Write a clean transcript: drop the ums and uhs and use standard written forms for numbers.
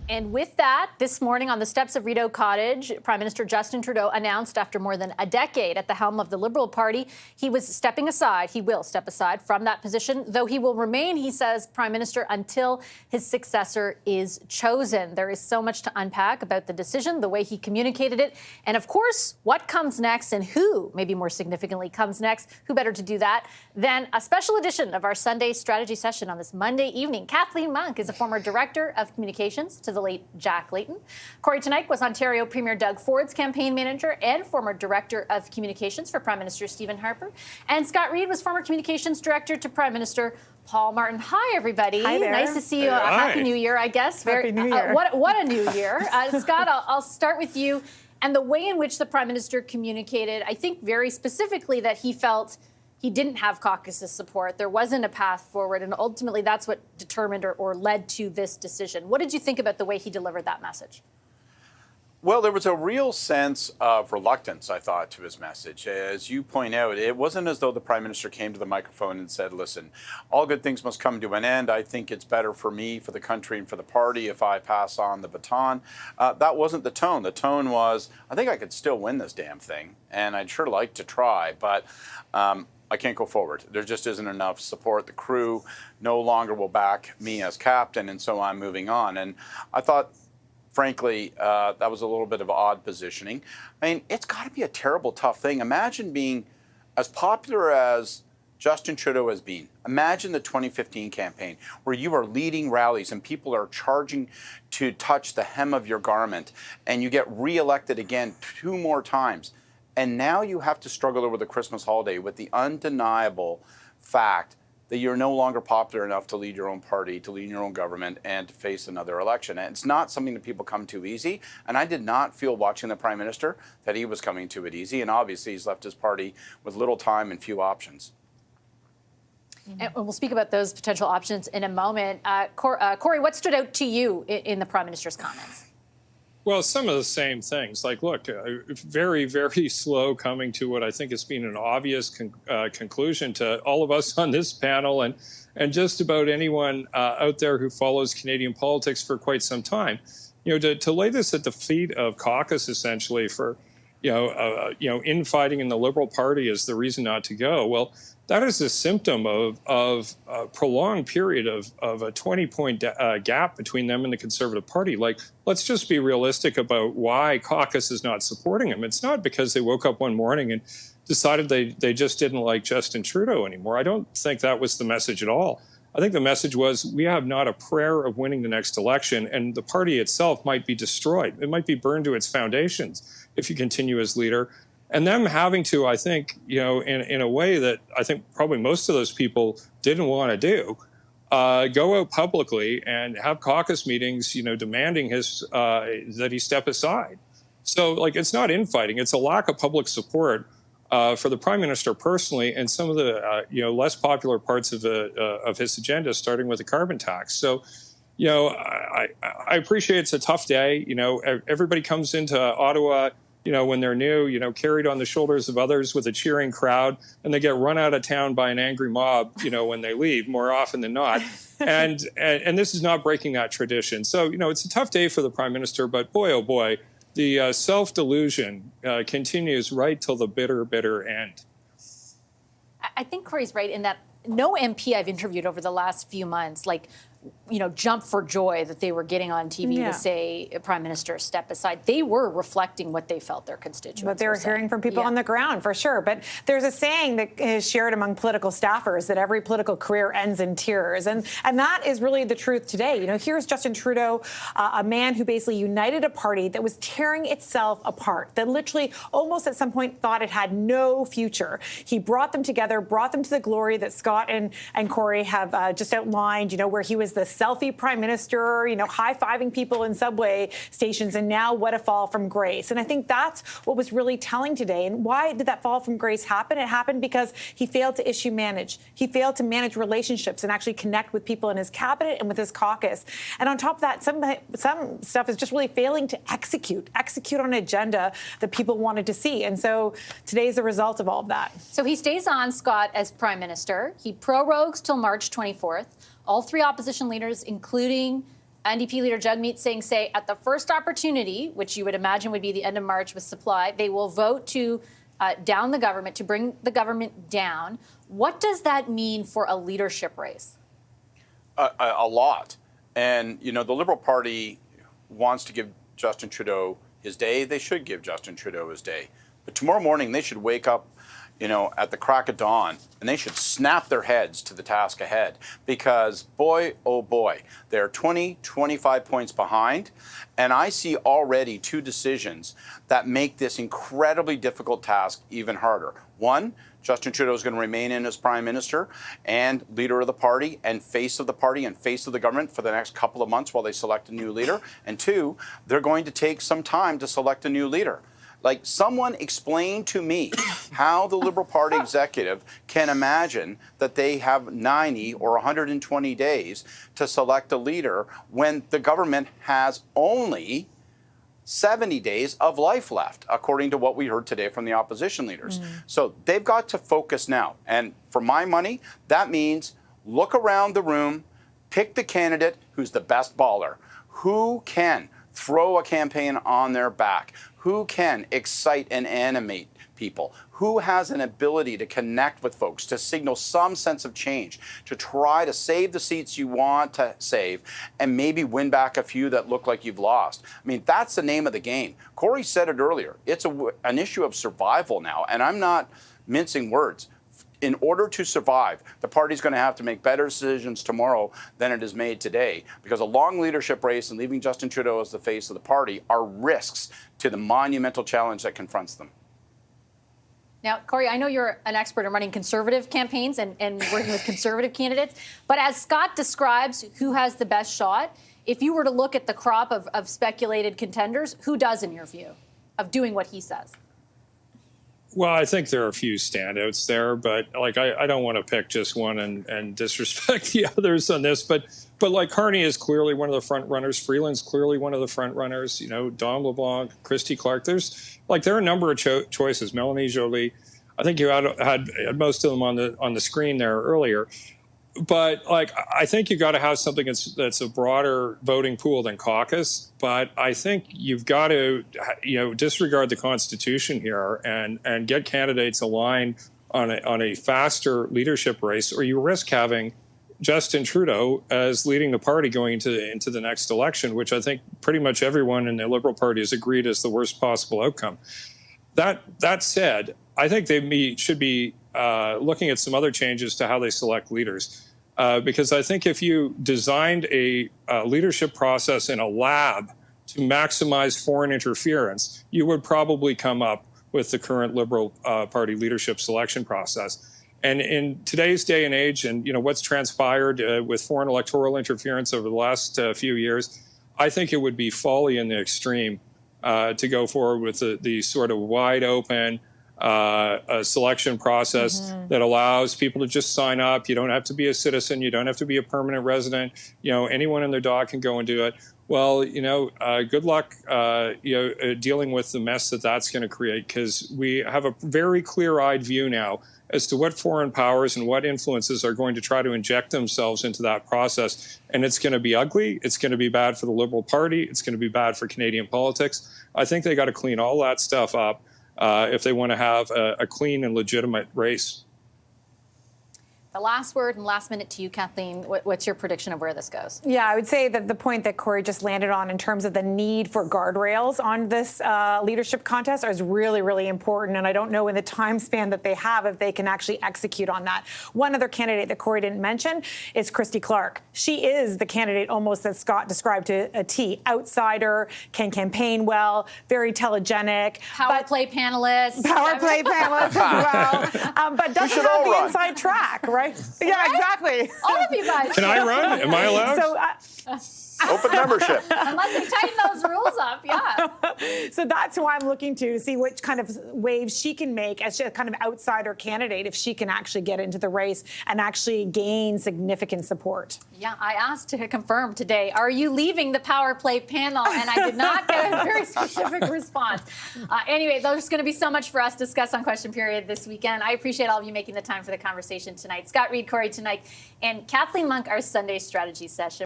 And with that, this morning on the steps of Rideau Cottage, Prime Minister Justin Trudeau announced after more than a decade at the helm of the Liberal Party, he was stepping aside. He will step aside from that position, though he will remain, he says, Prime Minister until his successor is chosen. There is so much to unpack about the decision, the way he communicated it, and of course, what comes next and who, maybe more significantly, comes next. Who better to do that than a special edition of our Sunday strategy session on this Monday evening. Kathleen Monk is a former Director of Communications to the late Jack Layton. Corey Teneycke was Ontario Premier Doug Ford's campaign manager and former Director of Communications for Prime Minister Stephen Harper. And Scott Reid was former Communications Director to Prime Minister Paul Martin. Hi, everybody. Hi there. Nice to see you. Happy New Year, I guess. Happy New Year. What a new year. Scott, I'll start with you. And the way in which the Prime Minister communicated, I think very specifically that he felt he didn't have caucus's support. There wasn't a path forward. And ultimately, that's what determined or led to this decision. What did you think about the way he delivered that message? Well, there was a real sense of reluctance, I thought, to his message. As you point out, it wasn't as though the Prime Minister came to the microphone and said, listen, all good things must come to an end. I think it's better for me, for the country, and for the party if I pass on the baton. That wasn't the tone. The tone was, I think I could still win this damn thing, and I'd sure like to try, but I can't go forward. There just isn't enough support. The crew no longer will back me as captain, and so I'm moving on. And I thought, frankly, that was a little bit of odd positioning. I mean, it's got to be a terrible, tough thing. Imagine being as popular as Justin Trudeau has been. Imagine the 2015 campaign where you are leading rallies and people are charging to touch the hem of your garment, and you get reelected again 2 more times. And now you have to struggle over the Christmas holiday with the undeniable fact that you're no longer popular enough to lead your own party, to lead your own government, and to face another election. And it's not something that people come to easy. And I did not feel watching the Prime Minister that he was coming to it easy. And obviously, he's left his party with little time and few options. And we'll speak about those potential options in a moment. Corey, what stood out to you in the Prime Minister's comments? Well, some of the same things. Like, look, very, very slow coming to what I think has been an obvious conclusion to all of us on this panel and just about anyone out there who follows Canadian politics for quite some time. You know, to lay this at the feet of caucus essentially for, infighting in the Liberal Party is the reason not to go. Well, that is a symptom of a prolonged period of a 20-point gap between them and the Conservative Party. Like, let's just be realistic about why caucus is not supporting him. It's not because they woke up one morning and decided they just didn't like Justin Trudeau anymore. I don't think that was the message at all. I think the message was we have not a prayer of winning the next election, and the party itself might be destroyed. It might be burned to its foundations if you continue as leader. And them having to, I think, in a way that I think probably most of those people didn't want to do, go out publicly and have caucus meetings, demanding that he step aside. So, like, it's not infighting; it's a lack of public support for the Prime Minister personally, and some of the less popular parts of his agenda, starting with the carbon tax. So, I appreciate it's a tough day. Everybody comes into Ottawa, when they're new, carried on the shoulders of others with a cheering crowd, and they get run out of town by an angry mob, when they leave, more often than not. And this is not breaking that tradition. So, it's a tough day for the Prime Minister, but boy, oh boy, the self-delusion continues right till the bitter, bitter end. I think Corey's right in that no MP I've interviewed over the last few months, jump for joy that they were getting on TV to say, Prime Minister, step aside. They were reflecting what they felt their constituents were saying. But they were hearing from people on the ground, for sure. But there's a saying that is shared among political staffers that every political career ends in tears. And that is really the truth today. Here's Justin Trudeau, a man who basically united a party that was tearing itself apart, that literally almost at some point thought it had no future. He brought them together, brought them to the glory that Scott and Corey have just outlined, where he was the selfie Prime Minister, high-fiving people in subway stations, and now what a fall from grace. And I think that's what was really telling today. And why did that fall from grace happen? It happened because he failed to issue manage. He failed to manage relationships and actually connect with people in his cabinet and with his caucus. And on top of that, some stuff is just really failing to execute on an agenda that people wanted to see. And so today's the result of all of that. So he stays on, Scott, as Prime Minister. He prorogues till March 24th. All 3 opposition leaders, including NDP leader Jagmeet Singh say at the first opportunity, which you would imagine would be the end of March with supply, they will vote to down the government, to bring the government down. What does that mean for a leadership race? A lot. And, you know, the Liberal Party wants to give Justin Trudeau his day. They should give Justin Trudeau his day. But tomorrow morning, they should wake up, you know, at the crack of dawn, and they should snap their heads to the task ahead, because boy, oh boy, they're 20, 25 points behind. And I see already two decisions that make this incredibly difficult task even harder. One, Justin Trudeau is going to remain in as Prime Minister and leader of the party and face of the party and face of the government for the next couple of months while they select a new leader. And two, they're going to take some time to select a new leader. Like, someone explain to me how the Liberal Party executive can imagine that they have 90 or 120 days to select a leader when the government has only 70 days of life left, according to what we heard today from the opposition leaders. So they've got to focus now. And for my money, that means look around the room, pick the candidate who's the best baller, who can throw a campaign on their back, who can excite and animate people, who has an ability to connect with folks, to signal some sense of change, to try to save the seats you want to save, and maybe win back a few that look like you've lost. I mean, that's the name of the game. Corey said it earlier. It's an issue of survival now, and I'm not mincing words. In order to survive, the party's going to have to make better decisions tomorrow than it has made today, because a long leadership race and leaving Justin Trudeau as the face of the party are risks to the monumental challenge that confronts them. Now, Corey, I know you're an expert in running conservative campaigns and working with conservative candidates, but as Scott describes who has the best shot, if you were to look at the crop of speculated contenders, who does, in your view, of doing what he says? Well, I think there are a few standouts there, but like I don't want to pick just one and disrespect the others on this. But like Carney is clearly one of the front runners. Freeland's clearly one of the front runners. You know, Dom LeBlanc, Christy Clark. There are a number of choices. Melanie Joly. I think you had most of them on the screen there earlier. But like, I think you got to have something that's a broader voting pool than caucus. But I think you've got to, you know, disregard the Constitution here and get candidates aligned on a faster leadership race, or you risk having Justin Trudeau as leading the party going into the next election, which I think pretty much everyone in the Liberal Party has agreed is the worst possible outcome. That said, I think they should be looking at some other changes to how they select leaders. Because I think if you designed a leadership process in a lab to maximize foreign interference, you would probably come up with the current Liberal Party leadership selection process. And in today's day and age, and you know what's transpired with foreign electoral interference over the last few years, I think it would be folly in the extreme to go forward with the sort of wide open a selection process that allows people to just sign up. You don't have to be a citizen. You don't have to be a permanent resident. You know, anyone and their dog can go and do it. Well, you know, good luck, dealing with the mess that's going to create, because we have a very clear-eyed view now as to what foreign powers and what influences are going to try to inject themselves into that process. And it's going to be ugly. It's going to be bad for the Liberal Party. It's going to be bad for Canadian politics. I think they got to clean all that stuff up if they want to have a clean and legitimate race. The last word and last minute to you, Kathleen. What's your prediction of where this goes? Yeah, I would say that the point that Corey just landed on in terms of the need for guardrails on this leadership contest is really, really important. And I don't know in the time span that they have if they can actually execute on that. One other candidate that Corey didn't mention is Christy Clark. She is the candidate almost that Scott described to a T. Outsider, can campaign well, very telegenic. Power play panelist. Power play panelist as well. But doesn't have the inside track, right? Yeah, right? Exactly. All of you guys. Can I run? Am I allowed? So, Open membership. Unless they tighten those rules up, yeah. So that's who I'm looking to see which kind of waves she can make as a kind of outsider candidate, if she can actually get into the race and actually gain significant support. Yeah, I asked to confirm today, are you leaving the Power Play panel? And I did not get a very specific response. Anyway, there's going to be so much for us to discuss on Question Period this weekend. I appreciate all of you making the time for the conversation tonight. Scott Reid, Corey tonight, and Kathleen Monk, our Sunday strategy session.